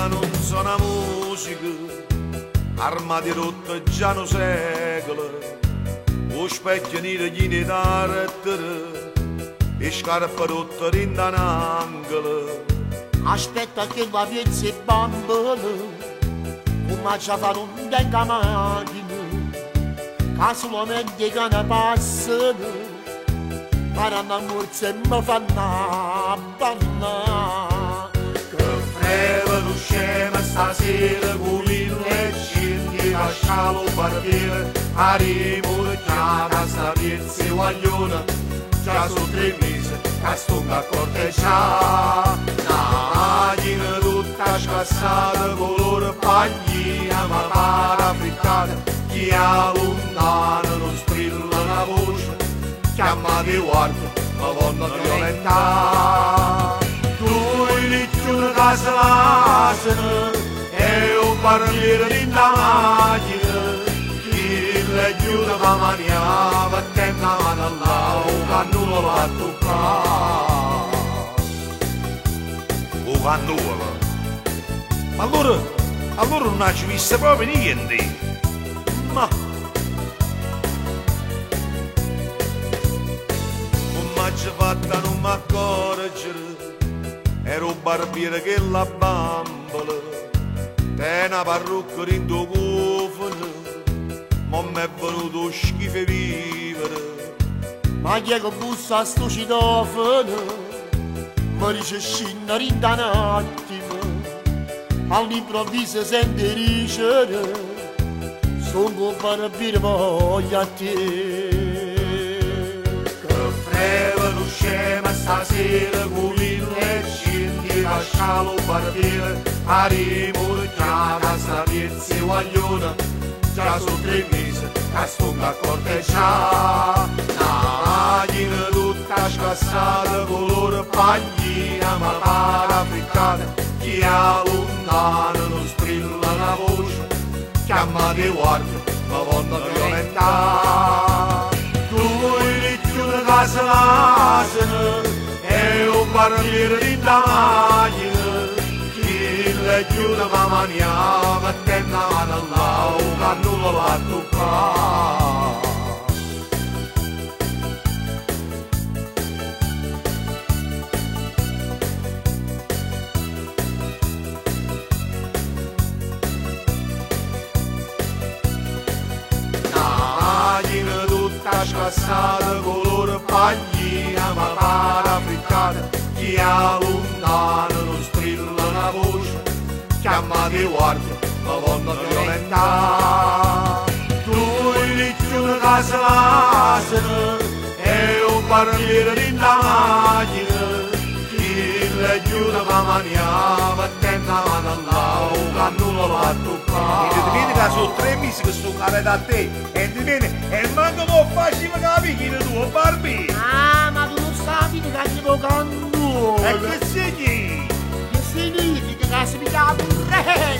vita non suona musica, armati rotte già no secolo, o specchio nero gli ne d'artere, e scarpe rotte rinda un angolo. Aspetta che va piezza e bambole, come ci fa un denga macchina, casualmente che ne passano, parano a morse e mi fanno banna. Che freva lo scema stasera, con mille scendi, lascialo partire, a rimurgiata sta piezza e guagliona, già sono 3 mesi che sto a corteggiare. La macchina tutta scassata, colore paglina, ma para frittata, chi allontana non strilla una voce, chiamate guardia, ma vogliono violentare. Tu il liccione che si lasciano, e un barbiere in la macchina, chi le chiude la mania, mettendo la mano all'acqua, che non lo va a toccare. Oh, cannuola! Ma allora non ci viste proprio niente! Ma non ci fatta non mi accorgere, ero un barbiere che la bambola, te una parrucca in tuo cofano, ma mi è venuto schifo vivere. Ma chi è che bussa a sto citofono, mi dice scendere in un attimo, all'improvviso sente dicere, sono per dire voglio a te. Che freva lo scema stasera, con mille scendi, lascialo partire, a rimurgiata sta piezza e guagliona, già sono 3 mesi che sto a corteggiare. La macchina tutta scassata, colore paglina, ma para frittata, chi allontana non strilla una voce, chiamate guardia, ma vogliono violentare. Tu il liccione che si lasciano, e un barbiere in la macchina, chi le chiude la mania, mettendo la mano all'acqua, che non lo va a toccare. Scassata, colore paglina, ma para frittata, chi allontana non strilla una voce, chiamate guardia, ma vogliono violentare. Tu il liccione che si lasciano, e un barbiere in la macchina, chi le chiude la mania, mettendo la mano all'acqua, che non lo va a toccare. Vieni che sono 3 mesi che sto a da te, e manco mo facile capire tu, Barbie! Ah, ma tu non sapi che arrivo con tu! E che segni? Che significa che si mi dà un re!